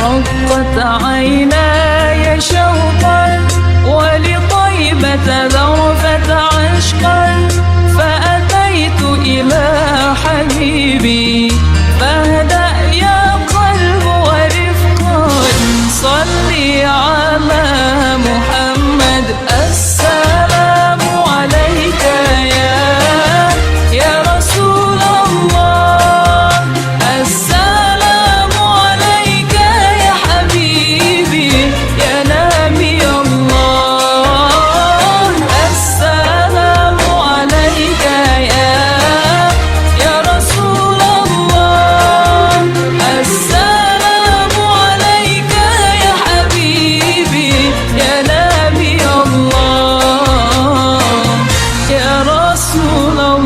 رقت عيناي شوقا ولطيبة ذرفت عشقا فأتيت إلى حبيبي فاهدأ يا قلب ورفقا صلي على محمد السلام عليك يا رسول الله السلام عليك يا حبيبي يا نبي الله السلام عليك يا رسول الله السلام عليك يا حبيبي يا نبي الله يا رسول الله.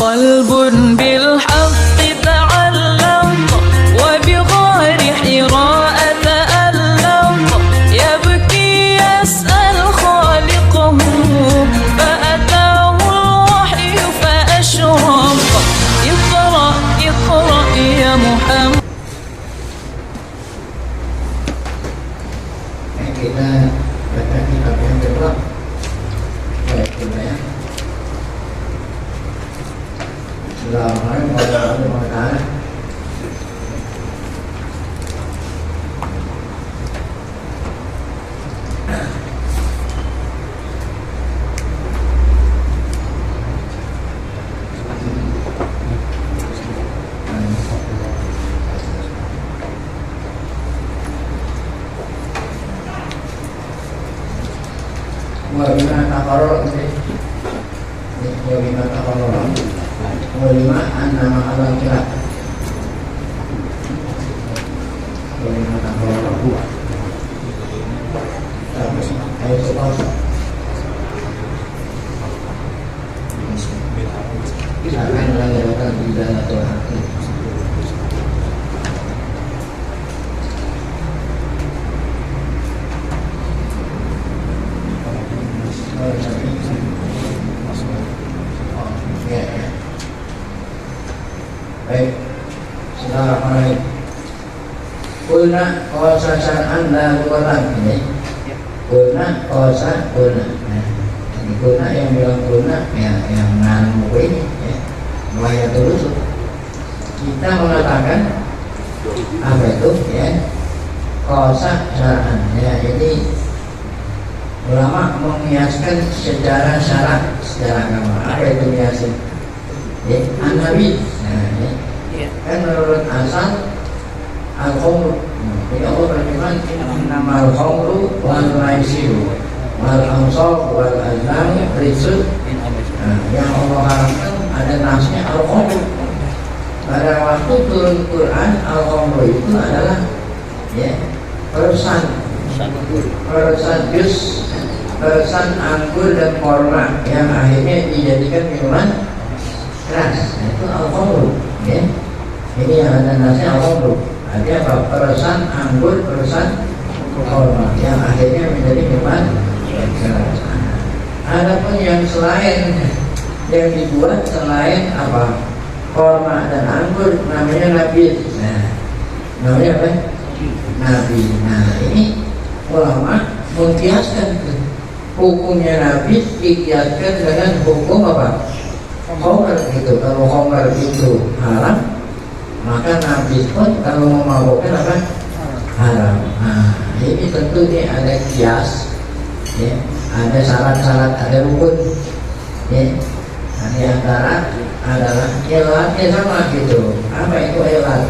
قلب بالحق تعلق وبغار حراء تألق يبكي يسأل خالقه فأتاه الوحي فأشرق اقرأ اقرأ يا محمد. Kita baca kitab yang kedua baik ya. Bismillahirrahmanirrahim. Wabima takarol wabima takarol wabima annama alam kira wabima takarol buah ayo sekolah akan melahirkan bidanatul haqi baik, bismillahirrahmanirrahim. Kulna kosa syar'an la lughatan ini. Kulna kosa kulna. Nah, ini kulna yang bilang kulna ya yang mengarang buku ini ya. Mulai terus kita mengatakan apa itu ya? Kosa syar'an ya. Jadi ulama mengiaskan secara syarat, secara agama. Apa itu kiasin? Ya, an-nabi. Nah, ya. Kan menurut asal al-khamr. Jadi Allah berfirman innamal khamru wal maisiru wal ansab wal azlam rijsun. Nah, yang Allah haramkan ada nasnya al-khamr. Pada waktu turun Quran al-khamr itu adalah ya persan jus, persan anggur dan korma yang akhirnya dijadikan minuman keras. Nah, itu al-khamr ya. Ini yang ada nasnya al-khamr. Artinya apa? Persan anggur, persan korma yang akhirnya menjadi minuman keras. Adapun yang selain yang dibuat selain apa? Korma dan anggur namanya nabi. Nah, namanya apa? Nabi. Nah, ini ulama mengkiaskan hukumnya nabi dikiaskan dengan hukum apa? Khamr gitu. Kalau khamr itu haram, maka nabi pun kalau memabukkan apa? Haram. Nah, ini tentu nih ada kias, ya, ada syarat-syarat, ada rukun, ya. Nah, di antara adalah ilatnya sama gitu. Apa itu ilat?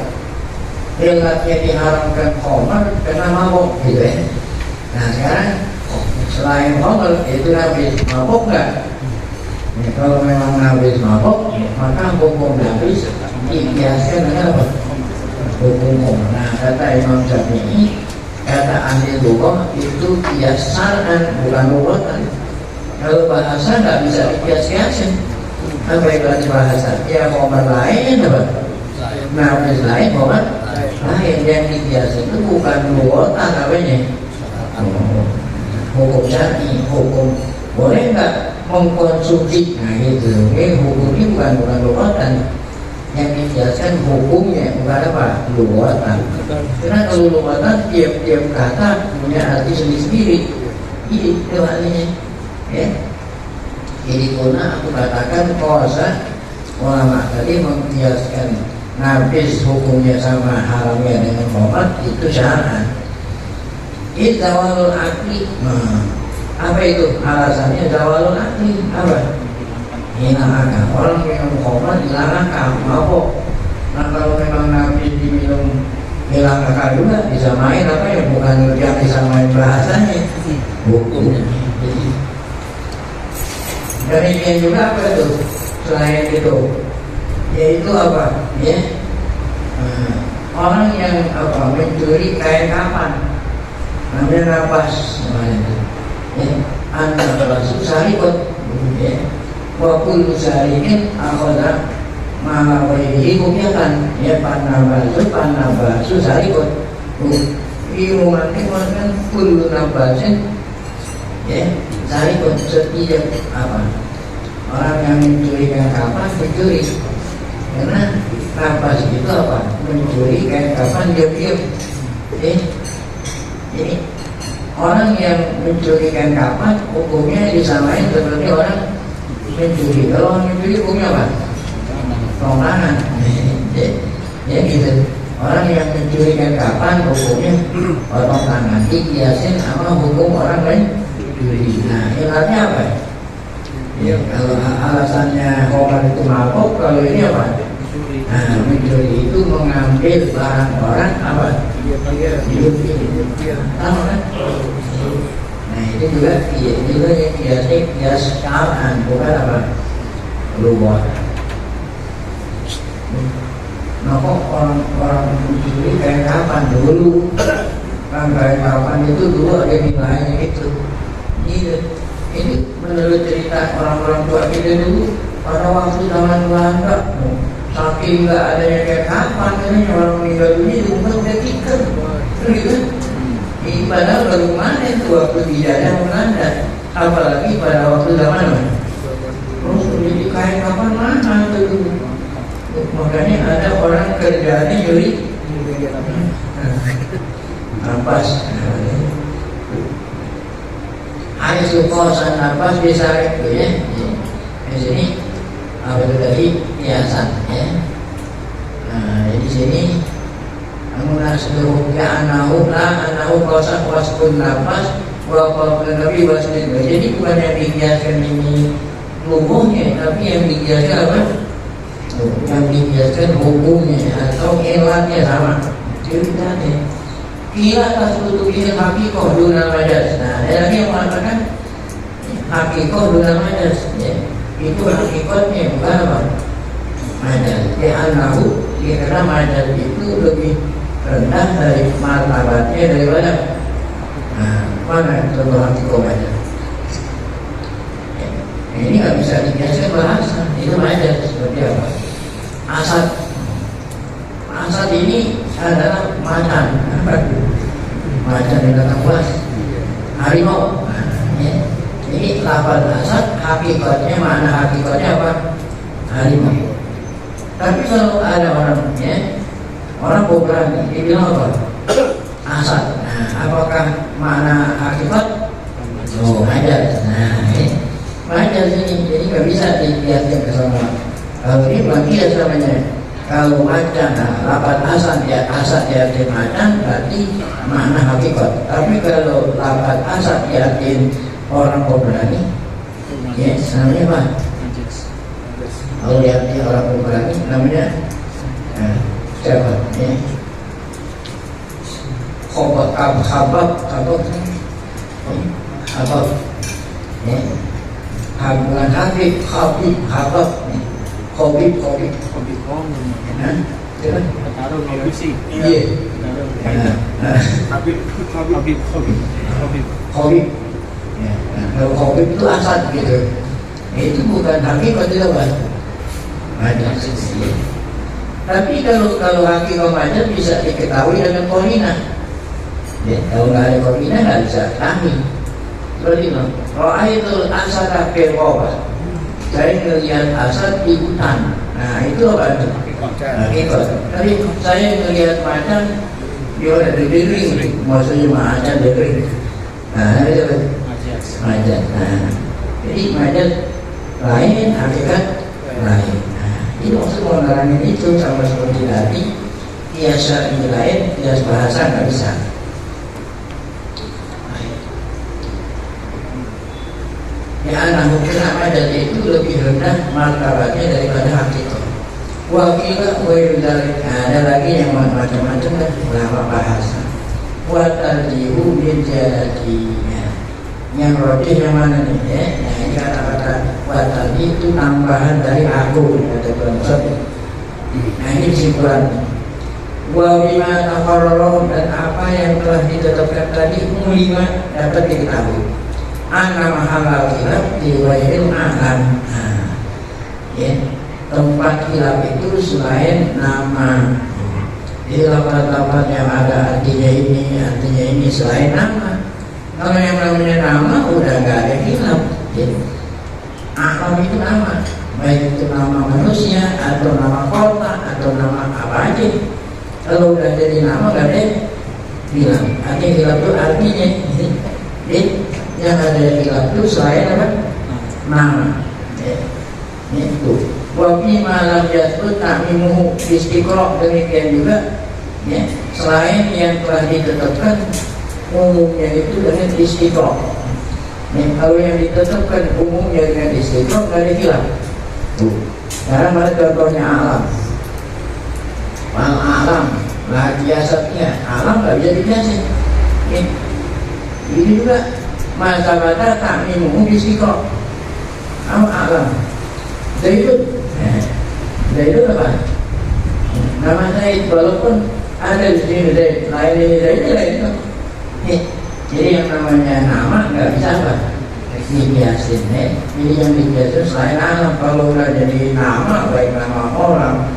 Ilatnya diharamkan khamr karena mabuk gitu ya. Nah sekarang selain khamr itu nabi mabuk nggak? Ya, kalau memang nabi mabuk, maka hukum nabi dikiaskan dengan apa? Hukum. Nah kata Imam Syafi'i, kata ahli lughah itu kiasan bukan lughatan. Kalau bahasa nggak bisa dikias-kiasin. Apa yang berarti bahasa? Ya khamr lain apa? nafis lain bukan lain. Yang dikias itu bukan luotan namanya. Hukum syar'i, hukum boleh nggak mengkonsumsi, nah gitu. Ini hukumnya bukan luotan. Yang dikiaskan hukumnya bukan apa? Luotan. Karena kalau luotan tiap kata punya arti sendiri-sendiri. Itu artinya, ya. Jadi karena aku katakan kosa ulama tadi mengkiaskan nafis hukumnya sama haramnya dengan khomat itu syar'an. Itu zawalul akli. Apa itu alasannya zawalul akli? Apa? Hilang akal. Orang minum khomat hilang akal, mabok. Nah kalau memang nafis diminum hilang akal juga bisa main apa ya? Bukan yang bisa main bahasanya, hukumnya. Demikian juga apa itu? Selain itu, yaitu apa? Ya, orang yang apa mencuri kain kapan, namanya nafas, namanya. Ya, anak susarikot, ya, waktu susarikin akhoda mengawali hukumnya ya panaba susarikot. Imuman kan kulu nabasin, ya, sarikot setiap apa? Orang yang mencuri kain kapan mencuri, karena nafas itu apa? Mencuri kain kapan diam-diam. Jadi orang yang mencuri kain kapan hukumnya disamain seperti orang mencuri. Kalau orang mencuri hukumnya apa? Pengangan. Ya gitu. Orang yang mencuri kain kapan hukumnya potong tangan. Dikiasin sama hukum orang lain mencuri. Nah, ilatnya apa? Ya, kalau alasannya orang itu mabuk, kalau ini apa? Nah, mencuri itu mengambil barang orang apa? Hidup. Tahu kan? Nah, itu juga yang kias syar'an, bukan apa? Luwah. Nah, kok orang mencuri kayak kapan dulu? Kan kayak kapan itu dulu ada nilainya itu. Gitu. Ini menurut cerita orang-orang tua kita dulu pada waktu zaman Belanda, saking nggak adanya kayak kapan ini orang meninggal dunia diumumkan udah tikar, gitu. Padahal baru kemarin itu waktu dijajah Belanda, apalagi pada waktu zaman terus jadi kayak kapan mana itu. Makanya ada orang kerjaannya nyuri nafas. Ada kosan nafas bisa itu ya. Di sini apa itu tadi hiasan ya. Nah di sini amunasluhu ya anahu kosan waspun nafas wa nabi wasmin. Jadi bukan yang dihiaskan ini lubuhnya, tapi yang dihiaskan apa? Yang dihiaskan hukumnya atau elatnya sama. Jadi tadi kira tasbutu bihi hakikoh duna majas. Nah, ada lagi yang mengatakan hakikoh duna majas, ya. Itu hakikatnya bukan apa? Majas. Anahu, karena majas itu lebih rendah dari martabatnya daripada. Nah, mana contoh hakikoh majas? Ini nggak bisa dibiasakan bahasa. Itu majas seperti apa? Asad ini adalah macan. Macan yang datang puas harimau. Ya. Jadi lafaz asad hakikatnya, mana hakikatnya apa? Harimau. Tapi kalau ada orang orang berani dia bilang apa? Asad. Nah, apakah mana hakikat? Oh, majas. Nah, majas ini jadi nggak bisa dilihatkan ke semua. Kalau ini bukan kias namanya. Kalau macan, lafaz asad ya macan berarti makna hakikat. Tapi kalau lafaz asad yakin orang pemberani, ya namanya apa? Kalau yakin orang pemberani namanya siapa? Ya. Khabab, ya. Bukan habib, Habib. Iya. Habib. Ya. Kalau Habib itu asad gitu. Itu bukan hakikat itu apa? Majas. Tapi kalau hakikoh majaz bisa diketahui dengan korina. Ya, kalau nggak ada korina nggak bisa ketahui. Seperti itu. Ra'aitul asada fil ghaba. Saya melihat asad di hutan. Nah itu apa itu? Hakikoh. Tapi saya melihat macan dia ada di dering. Maksudnya macan dering. Nah itu apa? Majaz. Nah, jadi majaz lain, hakikat lain. Nah, ini maksud menerangin itu sama seperti tadi. Kias syar'i lain, kias bahasa nggak bisa. Ya anak hukum majaz itu lebih rendah martabatnya daripada hakikat. Wakilah dari ada lagi yang macam-macam kan ulama bahasa. Wa tarjihu bil jadiyah. Yang rojih yang mana nih ya? Nah ini kata-kata wa tarjih itu tambahan dari aku kata konsep. Nah ini kesimpulan. Wa bima taqarrara dan apa yang telah ditetapkan tadi mulima dapat diketahui. Ana mahal khilaf di ghairil alam. Nah, ya, tempat khilaf itu selain nama. Di lafaz-lafaz yang ada artinya ini selain nama. Kalau yang namanya nama udah nggak ada khilaf. Ya. Alam itu nama, baik itu nama manusia atau nama kota atau nama apa aja. Kalau udah jadi nama nggak ada khilaf. Artinya khilaf itu artinya. Yang ada khilaf itu selain apa? Nama. Itu. Wabi malam jasud ta'mimuhu istiqra, demikian juga ya, selain yang telah ditetapkan umumnya itu dengan istiqra. Kalau yang ditetapkan umumnya dengan istiqra nggak ada khilaf. Sekarang ada contohnya alam. Alam lah biasanya alam nggak bisa dibiasain. Ini juga masa pada takmimu istiqra. Alam Zaidun. Zaidun apa? Nama Zaid walaupun ada di sini Zaid, lain. Jadi yang namanya nama nggak bisa apa? Dibiasin. Jadi yang dibiasin selain alam. Kalau udah jadi nama, baik nama orang,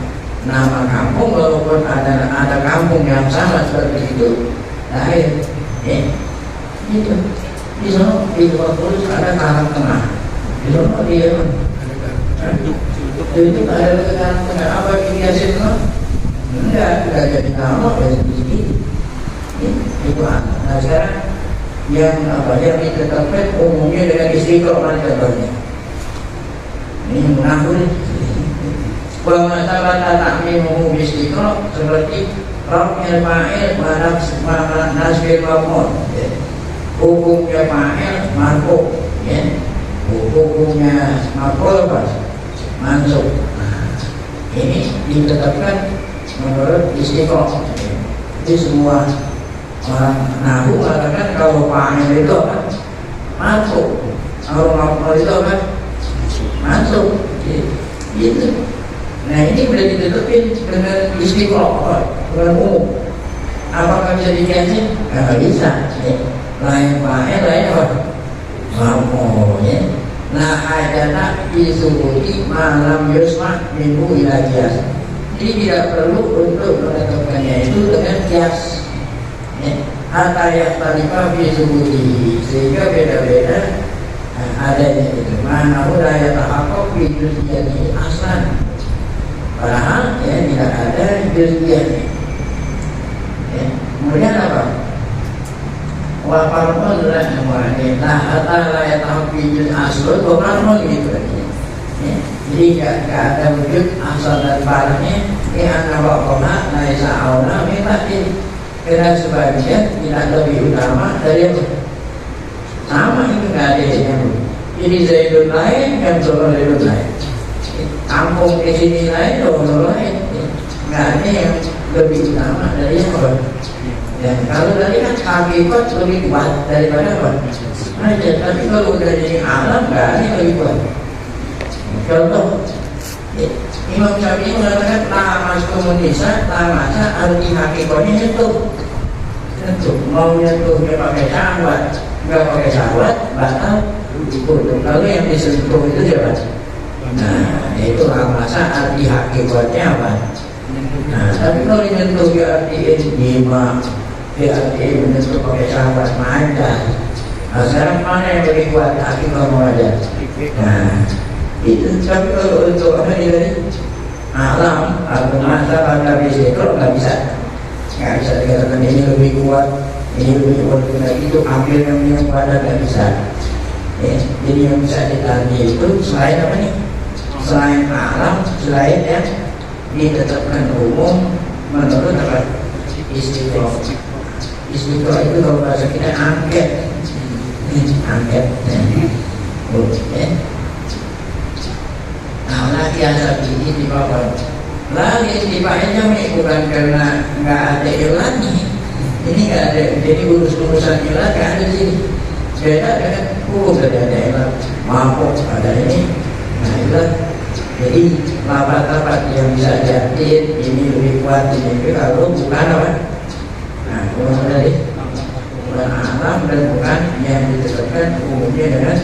nama kampung, walaupun ada kampung yang sama seperti itu, lahir. Itu. Di sana di Bengkulu ada karang tengah. Di sana dia itu ada karang tengah apa dibiasin kan? Enggak jadi nama dari sini. Itu nah sekarang yang yang ditetapkan umumnya dengan istiqomah contohnya. Ini mengaku bahwa masalah takmimu istiqomah seperti raf'il fa'il mana nasbil maf'ul. Hukumnya fa'il marfu, ya. Hukumnya maf'ul mansub. Ini ditetapkan menurut istiqomah. Jadi semua orang nahu mengatakan kalau fa'il itu apa? Mansub. Kalau maf'ul itu apa? Mansub. Gitu. Nah ini sudah ditetapkan dengan istiqomah, dengan umum. Apakah bisa dikiasin? Nggak bisa. Lain fa'il, lain apa? Maf'ul, ya. Nah adana disuruhi malam yusma minggu ila kias. Jadi tidak perlu untuk menetapkannya itu dengan kias. Hatta yang talifah disuruhi sehingga beda-beda adanya itu. Mana udah ya tahakok bidusiyani aslan. Padahal ya tidak ada juz'iyahnya. Kemudian apa? Wa farqul rahmani la hatta la yatahaqqiqul asl wa farqul gitu artinya. Jadi enggak ada wujud asal dan farqnya karena waqa'a laisa aula min ba'di. Karena sebagian tidak lebih utama dari yang sama itu enggak ada yang. Jadi Zaidun lain kan Zaidun lain. Kampung di sini lain, orang lain. Enggak ada yang lebih utama dari yang lain. Ya, kalau tadi kan hakikat lebih kuat daripada apa? Aja, tapi kalau udah jadi alam nggak ada yang lebih kuat. Contoh, Imam Syafi'i mengatakan tamas komunisa, tamasa arti hakikatnya itu. Mau nyentuhnya pakai syahwat, nggak pakai syahwat, batal. Kalau yang disentuh itu siapa? Nah, itu tamasa arti hakikatnya apa? Nah, tapi kalau menyentuh BRTN 5, BRTN menyentuh pakai sahabat mana? Nah, sekarang mana yang lebih kuat hati kamu aja? Nah, itu tapi kalau untuk apa ini alam atau masa pada bisa itu nggak bisa dikatakan ini lebih kuat, ini lebih kuat dari itu, ambil yang pada nggak bisa. Jadi yang bisa ditanya itu selain apa nih? Selain alam, selain yang ditetapkan umum menurut apa? Istiqomah. Istiqomah itu kalau bahasa kita angket, angket. Nah, lagi asal ini di bawah. Lagi di bawahnya bukan karena nggak ada ilmunya. Ini nggak ada, jadi urusan ilmu nggak ada di sini. Beda dengan hukum ada ilmu, mabuk ada ini. Nah, itulah. Jadi lapat-lapat yang bisa diartiin ini lebih kuat ini kalau bukan apa? Nah, bukan tadi bukan alam dan bukan yang ditetapkan umumnya dengan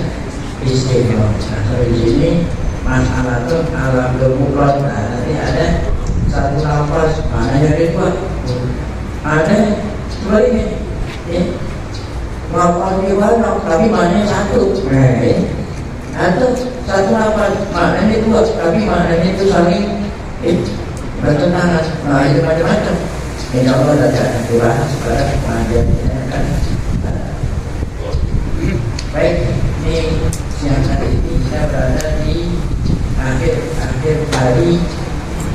istiqomah. Nah, kalau di sini masalah itu alam bermukrot. Nah, nanti ada satu nafas mana yang kuat? Ada dua ini. Melakukan ibadah tapi maknanya satu. Atau satu nafas maknanya dua tapi maknanya itu saling bertentangan. Nah, itu macam-macam. Insya Allah ada dibahas pada pengajian kan. Baik, ini siang hari ini kita berada di akhir hari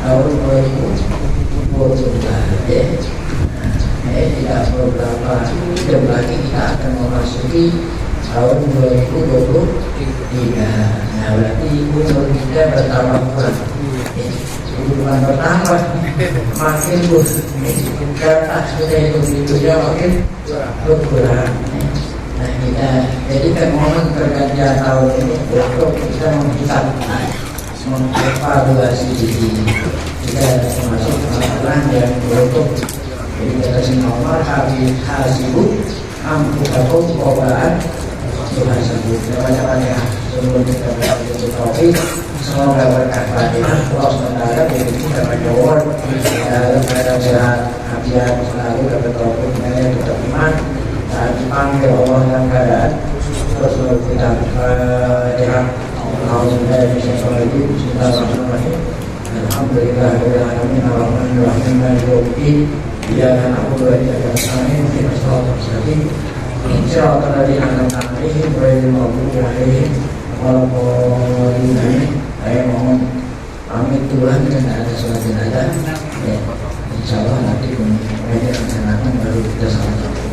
tahun 2022 ya. Tidak beberapa jam lagi kita akan memasuki tahun 2023. Nah, berarti umur kita bertambah kurang. Bukan bertambah, makin karena sudah hidupnya makin berkurang. Nah, kita jadikan momen pergantian tahun ini untuk kita mengevaluasi diri kita termasuk pengalaman yang untuk jadi kata si nomor hasibu ampukakum kobaan Tuhan sebut banyak-banyak sebelum kita berhasil topik. Semoga berkat Fatihah Allah SWT dari kita berjawab dalam keadaan sehat afiat selalu dapat topik dan tetap iman saat dipanggil Allah dalam keadaan terus kita Fatihah Alhamdulillah Bismillahirrahmanirrahim Alhamdulillah Alamin Ar-Rahmanir-Rahim Maliki Yaumiddin Iyyaka na'budu wa iyyaka nasta'in ihdinas siratal mustaqim siratal ladzina an'amta 'alaihim ghairil maghdubi 'alaihim waladdallin. Saya mohon pamit Tuhan dengan ada sholat jenazah. Insya Allah nanti kemudian akan baru kita sama-sama.